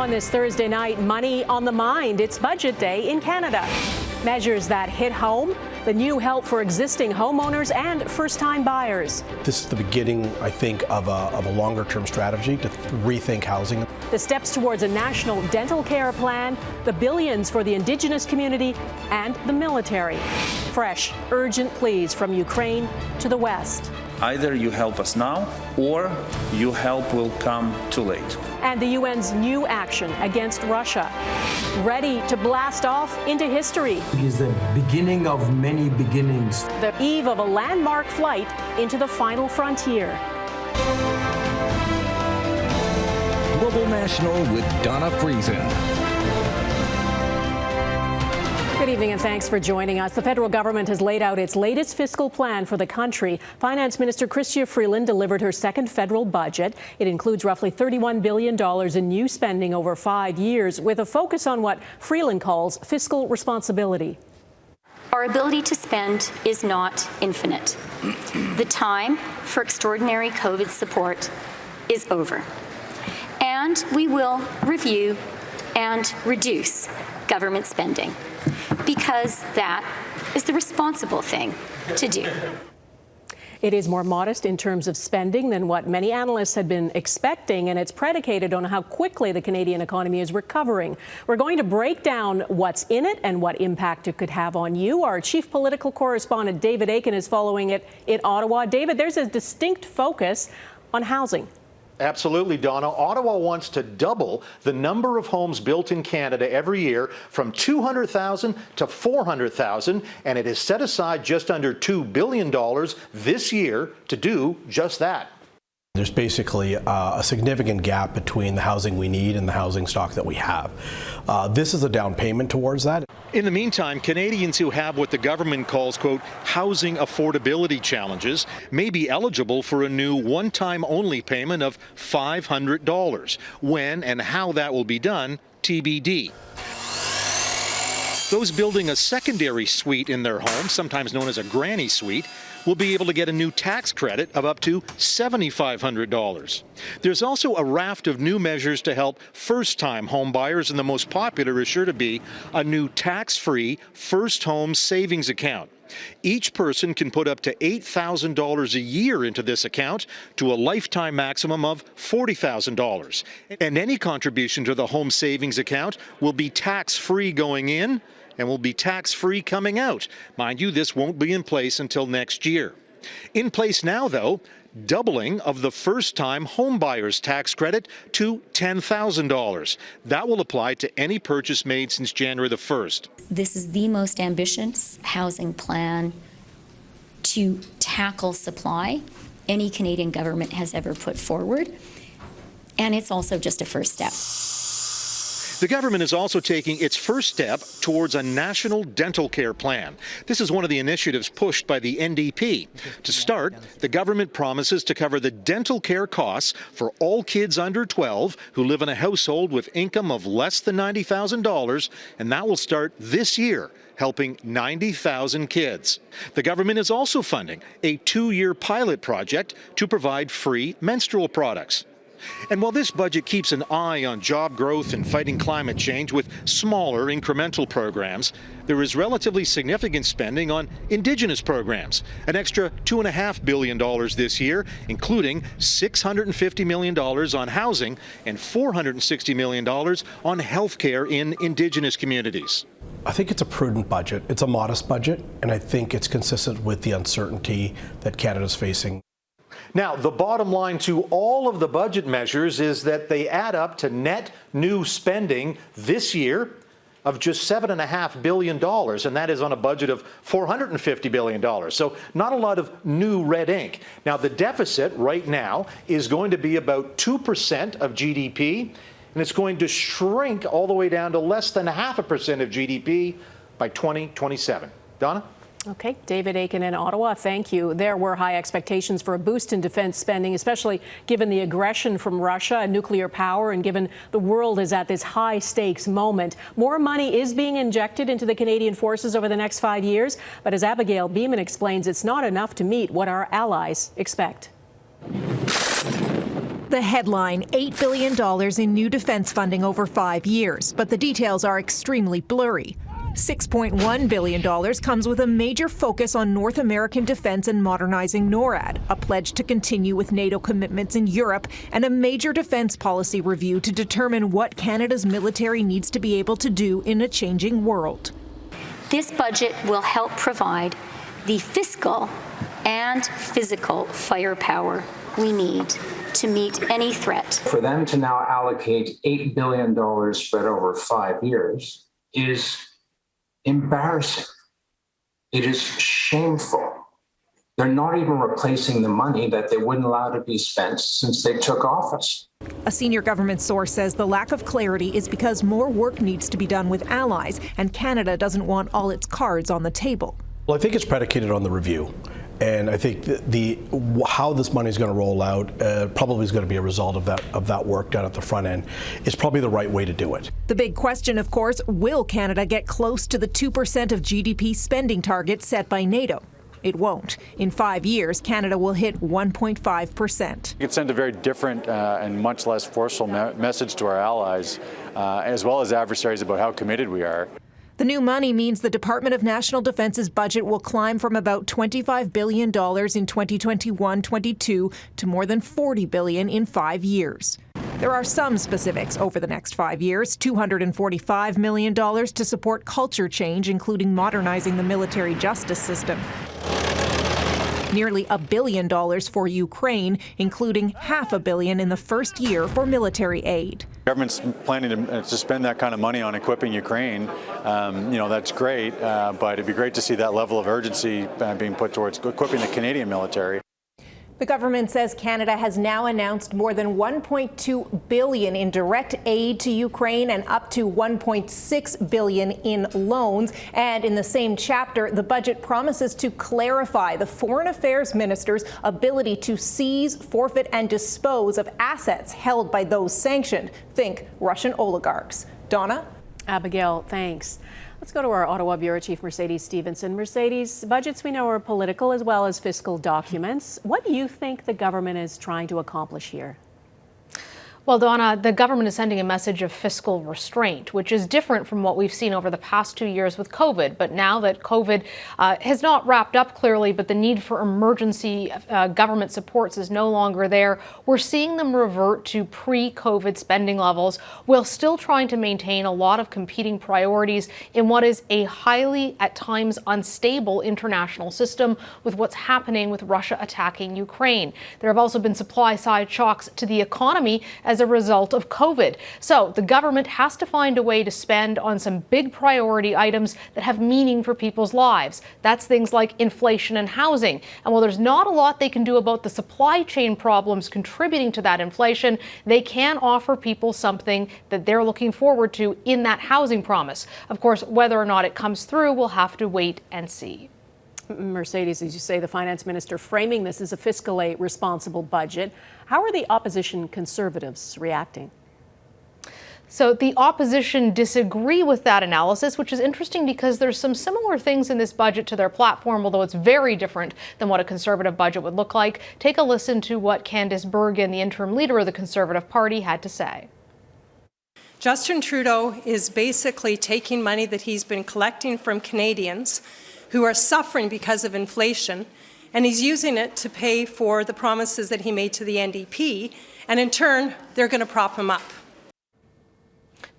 On this Thursday night, money on the mind. It's budget day in Canada. Measures that hit home, the new help for existing homeowners and first-time buyers. This is the beginning, I think, of a longer-term strategy to rethink housing. The steps towards a national dental care plan, the billions for the Indigenous community, and the military. Fresh, urgent pleas from Ukraine to the West. Either you help us now, or your help will come too late. And the UN's new action against Russia. Ready to blast off into history. It is the beginning of many beginnings. The eve of a landmark flight into the final frontier. Global National with Donna Friesen. Good evening and thanks for joining us. The federal government has laid out its latest fiscal plan for the country. Finance Minister Chrystia Freeland delivered her second federal budget. It includes roughly $31 billion in new spending over 5 years, with a focus on what Freeland calls fiscal responsibility. Our ability to spend is not infinite. The time for extraordinary COVID support is over. And we will review and reduce government spending, because that is the responsible thing to do. It is more modest in terms of spending than what many analysts had been expecting, and it's predicated on how quickly the Canadian economy is recovering. We're going to break down what's in it and what impact it could have on you. Our chief political correspondent, David Akin, is following it in Ottawa. David, there's a distinct focus on housing. Absolutely, Donna. Ottawa wants to double the number of homes built in Canada every year from 200,000 to 400,000, and it has set aside just under $2 billion this year to do just that. There's basically a significant gap between the housing we need and the housing stock that we have. This is a down payment towards that. In the meantime, Canadians who have what the government calls, quote, housing affordability challenges may be eligible for a new one-time only payment of $500. When and how that will be done, TBD. Those building a secondary suite in their home, sometimes known as a granny suite, will be able to get a new tax credit of up to $7,500. There's also a raft of new measures to help first-time home buyers, and the most popular is sure to be a new tax-free first home savings account. Each person can put up to $8,000 a year into this account to a lifetime maximum of $40,000. And any contribution to the home savings account will be tax-free going in and will be tax-free coming out. Mind you, this won't be in place until next year. In place now, though, doubling of the first-time home buyers tax credit to $10,000. That will apply to any purchase made since January the 1st. This is the most ambitious housing plan to tackle supply any Canadian government has ever put forward, and it's also just a first step. The government is also taking its first step towards a national dental care plan. This is one of the initiatives pushed by the NDP. To start, the government promises to cover the dental care costs for all kids under 12 who live in a household with income of less than $90,000, and that will start this year, helping 90,000 kids. The government is also funding a 2-year pilot project to provide free menstrual products. And while this budget keeps an eye on job growth and fighting climate change with smaller incremental programs, there is relatively significant spending on Indigenous programs, an extra $2.5 billion this year, including $650 million on housing and $460 million on health care in Indigenous communities. I think it's a prudent budget. It's a modest budget, and I think it's consistent with the uncertainty that Canada's facing. Now, the bottom line to all of the budget measures is that they add up to net new spending this year of just $7.5 billion, and that is on a budget of $450 billion. So not a lot of new red ink. Now, the deficit right now is going to be about 2% of GDP, and it's going to shrink all the way down to less than 0.5% of GDP by 2027. Donna? Okay, David Akin in Ottawa, thank you. There were high expectations for a boost in defense spending, especially given the aggression from Russia and nuclear power, and given the world is at this high stakes moment. More money is being injected into the Canadian forces over the next 5 years, but as Abigail Bimman explains, it's not enough to meet what our allies expect. The headline, $8 billion in new defense funding over 5 years, but the details are extremely blurry. $6.1 billion comes with a major focus on North American defense and modernizing NORAD, a pledge to continue with NATO commitments in Europe, and a major defense policy review to determine what Canada's military needs to be able to do in a changing world. This budget will help provide the fiscal and physical firepower we need to meet any threat. For them to now allocate $8 billion spread over 5 years is embarrassing. It is shameful. They're not even replacing the money that they wouldn't allow to be spent since they took office. A senior government source says the lack of clarity is because more work needs to be done with allies, and Canada doesn't want all its cards on the table. Well, I think it's predicated on the review. And I think how this money is going to roll out probably is going to be a result of that work done at the front end. It's probably the right way to do it. The big question, of course, will Canada get close to the 2% of GDP spending target set by NATO? It won't. In 5 years, Canada will hit 1.5%. It sends a very different and much less forceful message to our allies, as well as adversaries, about how committed we are. The new money means the Department of National Defence's budget will climb from about $25 billion in 2021-22 to more than $40 billion in 5 years. There are some specifics over the next 5 years: $245 million to support culture change, including modernizing the military justice system. Nearly $1 billion for Ukraine, including $500 million in the first year for military aid. Government's planning to spend that kind of money on equipping Ukraine. That's great, but it'd be great to see that level of urgency being put towards equipping the Canadian military. The government says Canada has now announced more than $1.2 billion in direct aid to Ukraine and up to $1.6 billion in loans. And in the same chapter, the budget promises to clarify the foreign affairs minister's ability to seize, forfeit, and dispose of assets held by those sanctioned. Think Russian oligarchs. Donna? Abigail, thanks. Let's go to our Ottawa Bureau Chief, Mercedes Stephenson. Mercedes, budgets we know are political as well as fiscal documents. What do you think the government is trying to accomplish here? Well, Donna, the government is sending a message of fiscal restraint, which is different from what we've seen over the past 2 years with COVID. But now that COVID has not wrapped up clearly, but the need for emergency government supports is no longer there, we're seeing them revert to pre-COVID spending levels while still trying to maintain a lot of competing priorities in what is a highly, at times, unstable international system with what's happening with Russia attacking Ukraine. There have also been supply-side shocks to the economy as a result of COVID. So the government has to find a way to spend on some big priority items that have meaning for people's lives. That's things like inflation and housing. And while there's not a lot they can do about the supply chain problems contributing to that inflation, they can offer people something that they're looking forward to in that housing promise. Of course, whether or not it comes through, we'll have to wait and see. Mercedes, as you say, the finance minister framing this as a fiscally responsible budget. How are the opposition Conservatives reacting? So the opposition disagree with that analysis, which is interesting because there's some similar things in this budget to their platform, although it's very different than what a Conservative budget would look like. Take a listen to what Candice Bergen, the interim leader of the Conservative Party, had to say. Justin Trudeau is basically taking money that he's been collecting from Canadians who are suffering because of inflation, and he's using it to pay for the promises that he made to the NDP, and in turn, they're going to prop him up.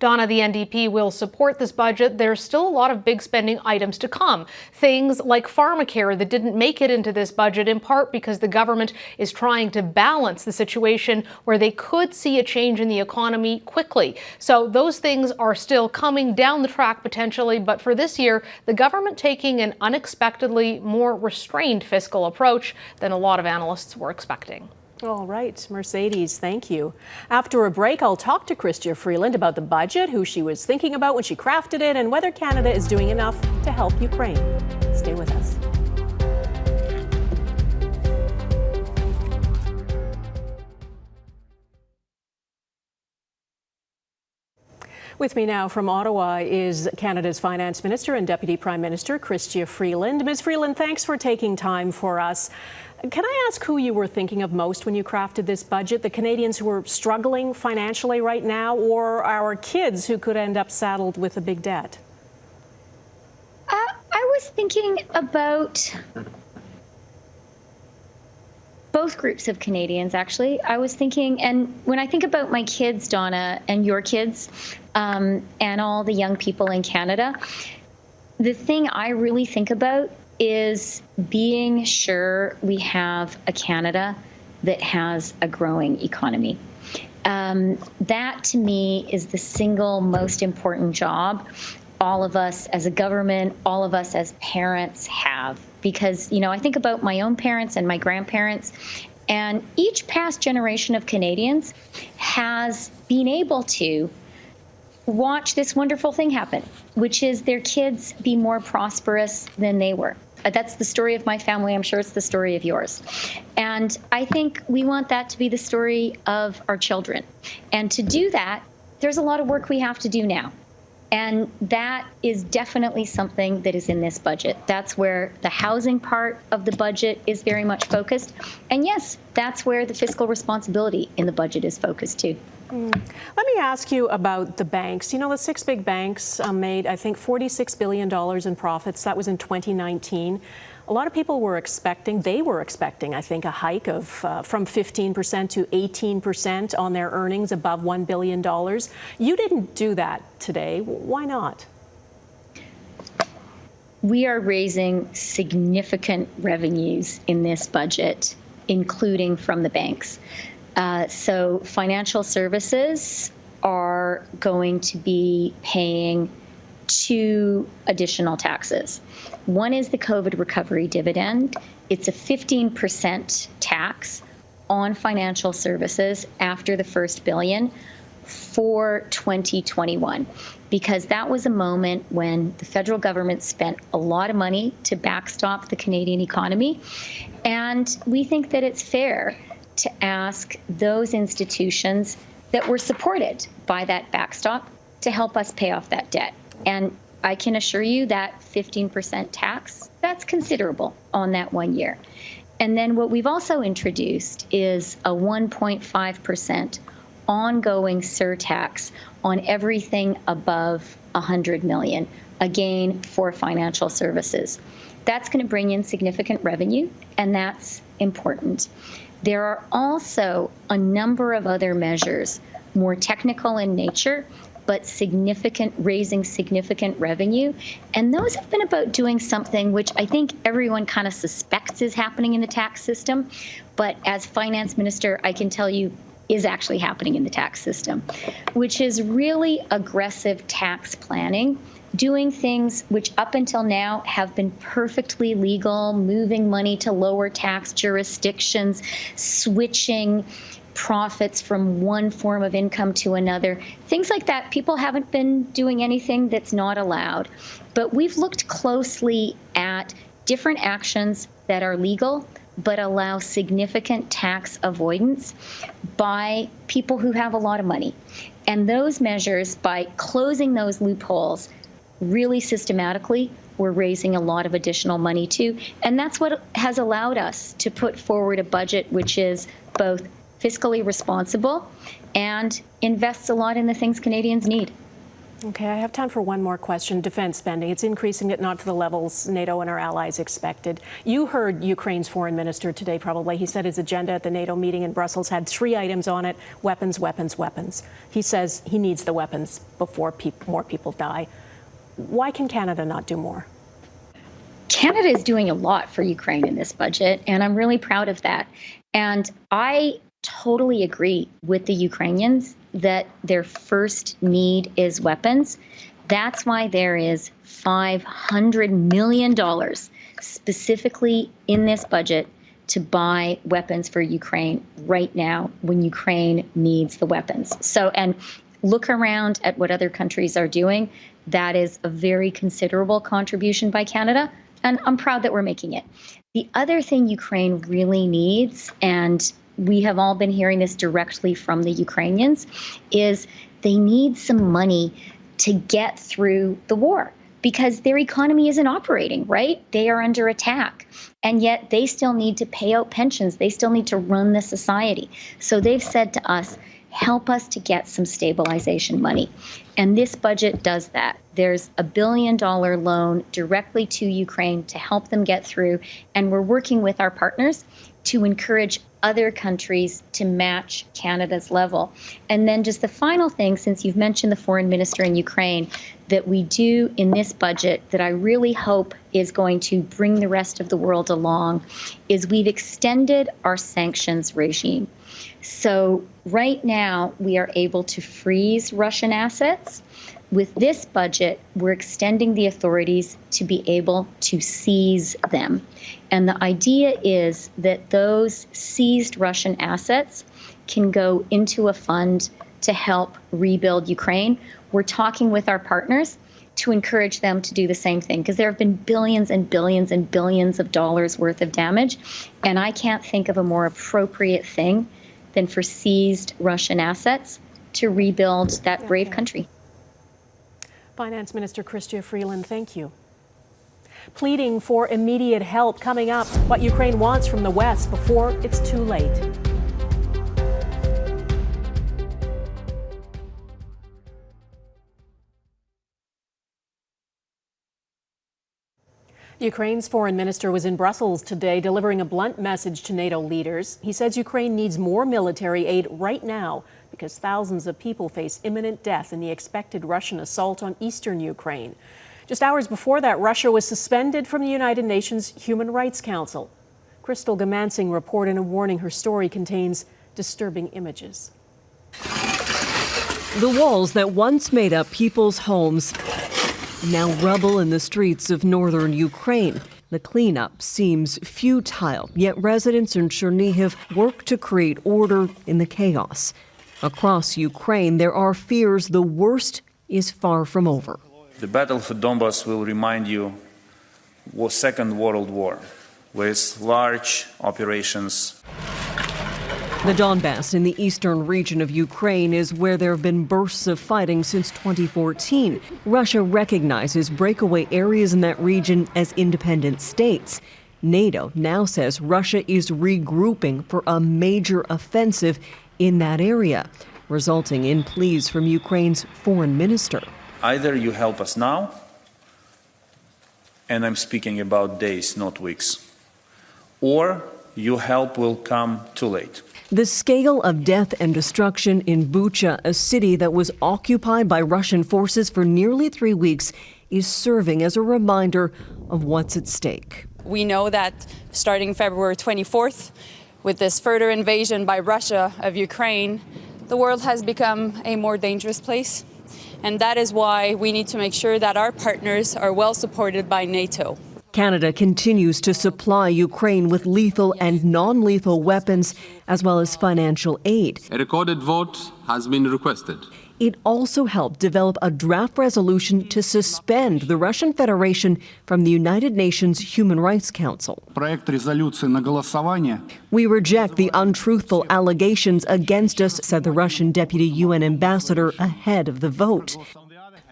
Donna, the NDP will support this budget. There's still a lot of big spending items to come. Things like pharmacare that didn't make it into this budget, in part because the government is trying to balance the situation where they could see a change in the economy quickly. So those things are still coming down the track potentially. But for this year, the government taking an unexpectedly more restrained fiscal approach than a lot of analysts were expecting. All right, Mercedes, thank you. After a break, I'll talk to Chrystia Freeland about the budget, who she was thinking about when she crafted it, and whether Canada is doing enough to help Ukraine. Stay with us. With me now from Ottawa is Canada's Finance Minister and Deputy Prime Minister, Chrystia Freeland. Ms. Freeland, thanks for taking time for us. Can I ask who you were thinking of most when you crafted this budget? The Canadians who are struggling financially right now, or our kids who could end up saddled with a big debt? I was thinking about both groups of Canadians, actually. I was thinking, and when I think about my kids, Donna, and your kids, and all the young people in Canada, the thing I really think about is being sure we have a Canada that has a growing economy. That, to me, is the single most important job all of us as a government, all of us as parents have. Because, you know, I think about my own parents and my grandparents, and each past generation of Canadians has been able to watch this wonderful thing happen, which is their kids be more prosperous than they were. That's the story of my family. I'm sure it's the story of yours. And I think we want that to be the story of our children. And to do that, there's a lot of work we have to do now. And that is definitely something that is in this budget. That's where the housing part of the budget is very much focused. And yes, that's where the fiscal responsibility in the budget is focused too. Let me ask you about the banks. You know, the 6 big banks made, I think, $46 billion in profits. That was in 2019. A lot of people were expecting, I think, a hike of from 15% to 18% on their earnings above $1 billion. You didn't do that today. Why not? We are raising significant revenues in this budget, including from the banks. So financial services are going to be paying 2 additional taxes. One is the COVID recovery dividend. It's a 15% tax on financial services after the first billion for 2021, because that was a moment when the federal government spent a lot of money to backstop the Canadian economy. And we think that it's fair to ask those institutions that were supported by that backstop to help us pay off that debt. And I can assure you that 15% tax, that's considerable on that 1 year. And then what we've also introduced is a 1.5% ongoing surtax on everything above $100 million, again, for financial services. That's going to bring in significant revenue, and that's important. There are also a number of other measures, more technical in nature, but raising significant revenue. And those have been about doing something which I think everyone kind of suspects is happening in the tax system. But as finance minister, I can tell you is actually happening in the tax system, which is really aggressive tax planning, doing things which up until now have been perfectly legal, moving money to lower tax jurisdictions, switching profits from one form of income to another. Things like that, people haven't been doing anything that's not allowed. But we've looked closely at different actions that are legal but allow significant tax avoidance by people who have a lot of money. And those measures, by closing those loopholes really systematically, we're raising a lot of additional money too. And that's what has allowed us to put forward a budget which is both fiscally responsible and invests a lot in the things Canadians need. Okay, I have time for one more question. Defense spending, it's increasing, it not to the levels NATO and our allies expected. You heard Ukraine's foreign minister today probably. He said his agenda at the NATO meeting in Brussels had 3 items on it: weapons, weapons, weapons. He says he needs the weapons before more people die. Why can Canada not do more? Canada is doing a lot for Ukraine in this budget, and I'm really proud of that. And I totally agree with the Ukrainians that their first need is weapons. That's why there is $500 million specifically in this budget to buy weapons for Ukraine right now when Ukraine needs the weapons. So, and look around at what other countries are doing. That is a very considerable contribution by Canada, and I'm proud that we're making it. The other thing Ukraine really needs, and we have all been hearing this directly from the Ukrainians, is they need some money to get through the war. because their economy isn't operating, right? They are under attack. And yet they still need to pay out pensions. They still need to run the society. So they've said to us, help us to get some stabilization money. And this budget does that. There's $1 billion loan directly to Ukraine to help them get through. And we're working with our partners to encourage other countries to match Canada's level. And then just the final thing, since you've mentioned the foreign minister in Ukraine, that we do in this budget that I really hope is going to bring the rest of the world along, is we've extended our sanctions regime. So right now we are able to freeze Russian assets. With this budget, we're extending the authorities to be able to seize them. And the idea is that those seized Russian assets can go into a fund to help rebuild Ukraine. We're talking with our partners to encourage them to do the same thing, because there have been billions and billions and billions of dollars worth of damage. And I can't think of a more appropriate thing than for seized Russian assets to rebuild that brave country. Finance Minister Chrystia Freeland, thank you. Pleading for immediate help coming up, what Ukraine wants from the West before it's too late. Ukraine's foreign minister was in Brussels today delivering a blunt message to NATO leaders. He says Ukraine needs more military aid right now because thousands of people face imminent death in the expected Russian assault on eastern Ukraine. Just hours before that, Russia was suspended from the United Nations Human Rights Council. Crystal Gamansing reported in a warning her story contains disturbing images. The walls that once made up people's homes now rubble in the streets of northern Ukraine. The cleanup seems futile, yet residents in Chernihiv work to create order in the chaos. Across Ukraine, there are fears the worst is far from over. The battle for Donbas will remind you was Second World War, with large operations. The Donbass in the eastern region of Ukraine is where there have been bursts of fighting since 2014. Russia recognizes breakaway areas in that region as independent states. NATO now says Russia is regrouping for a major offensive in that area, resulting in pleas from Ukraine's foreign minister. Either you help us now, and I'm speaking about days, not weeks, or your help will come too late. The scale of death and destruction in Bucha, a city that was occupied by Russian forces for nearly 3 weeks, is serving as a reminder of what's at stake. We know that starting February 24th, with this further invasion by Russia of Ukraine, the world has become a more dangerous place. And that is why we need to make sure that our partners are well supported by NATO. Canada continues to supply Ukraine with lethal and non-lethal weapons, as well as financial aid. A recorded vote has been requested. It also helped develop a draft resolution to suspend the Russian Federation from the United Nations Human Rights Council. We reject the untruthful allegations against us, said the Russian Deputy UN Ambassador ahead of the vote.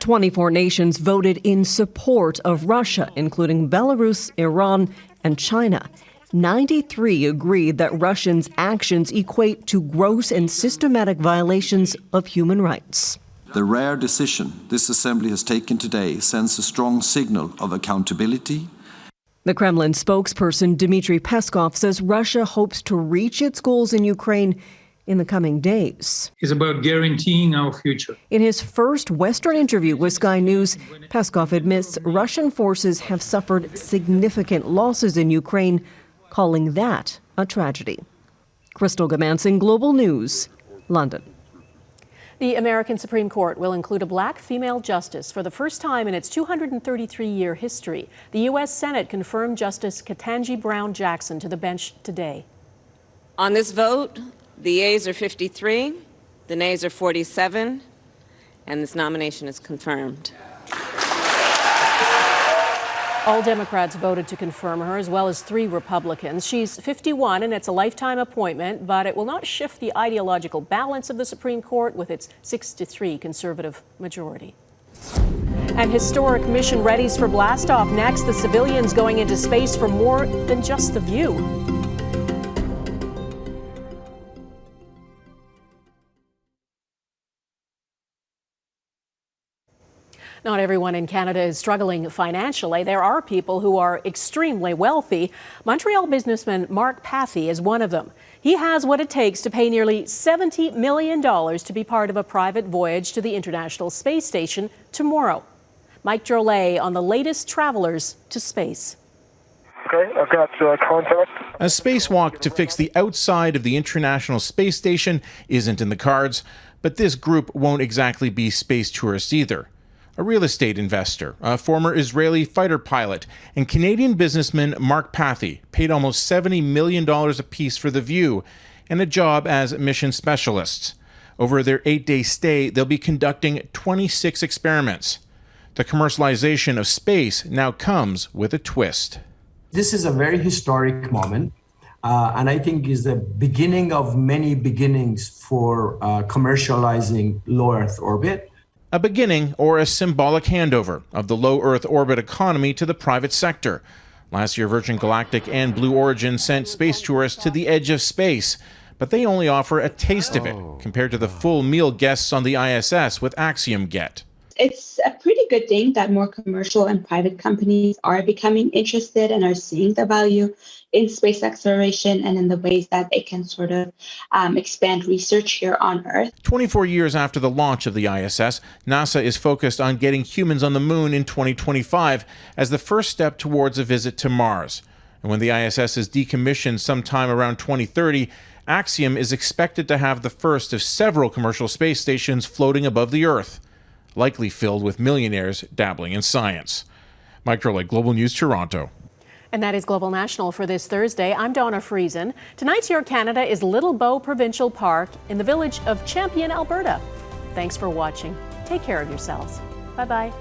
24 nations voted in support of Russia, including Belarus, Iran, and China. 93 agreed that Russians' actions equate to gross and systematic violations of human rights. The rare decision this assembly has taken today sends a strong signal of accountability. The Kremlin spokesperson Dmitry Peskov says Russia hopes to reach its goals in Ukraine in the coming days. It's about guaranteeing our future. In his first Western interview with Sky News, Peskov admits Russian forces have suffered significant losses in Ukraine, calling that a tragedy. Crystal Gamansing, Global News, London. The American Supreme Court will include a black female justice for the first time in its 233-year history. The U.S. Senate confirmed Justice Ketanji Brown Jackson to the bench today. On this vote, the yeas are 53, the nays are 47, and this nomination is confirmed. All Democrats voted to confirm her, as well as 3 Republicans. She's 51, and it's a lifetime appointment, but it will not shift the ideological balance of the Supreme Court with its 6-3 conservative majority. And historic mission readies for blastoff. Next, the civilians going into space for more than just the view. Not everyone in Canada is struggling financially. There are people who are extremely wealthy. Montreal businessman Mark Pathy is one of them. He has what it takes to pay nearly $70 million to be part of a private voyage to the International Space Station tomorrow. Mike Drolet on the latest travelers to space. Okay, I've got contact. A spacewalk to fix the outside of the International Space Station isn't in the cards, but this group won't exactly be space tourists either. A real estate investor, a former Israeli fighter pilot, and Canadian businessman Mark Pathy paid almost $70 million apiece for the view and a job as mission specialists. Over their 8-day stay, they'll be conducting 26 experiments. The commercialization of space now comes with a twist. This is a very historic moment, and I think is the beginning of many beginnings for commercializing low Earth orbit. A beginning or a symbolic handover of the low Earth orbit economy to the private sector. Last year, Virgin Galactic and Blue Origin sent space tourists to the edge of space, but they only offer a taste of it compared to the full meal guests on the ISS with Axiom get. It's a pretty good thing that more commercial and private companies are becoming interested and are seeing the value in space exploration and in the ways that they can sort of expand research here on Earth. 24 years after the launch of the ISS, NASA is focused on getting humans on the moon in 2025 as the first step towards a visit to Mars. And when the ISS is decommissioned sometime around 2030, Axiom is expected to have the first of several commercial space stations floating above the Earth, likely filled with millionaires dabbling in science. Mike Drolet, Global News, Toronto. And that is Global National for this Thursday. I'm Donna Friesen. Tonight's Your Canada is Little Bow Provincial Park in the village of Champion, Alberta. Thanks for watching. Take care of yourselves. Bye-bye.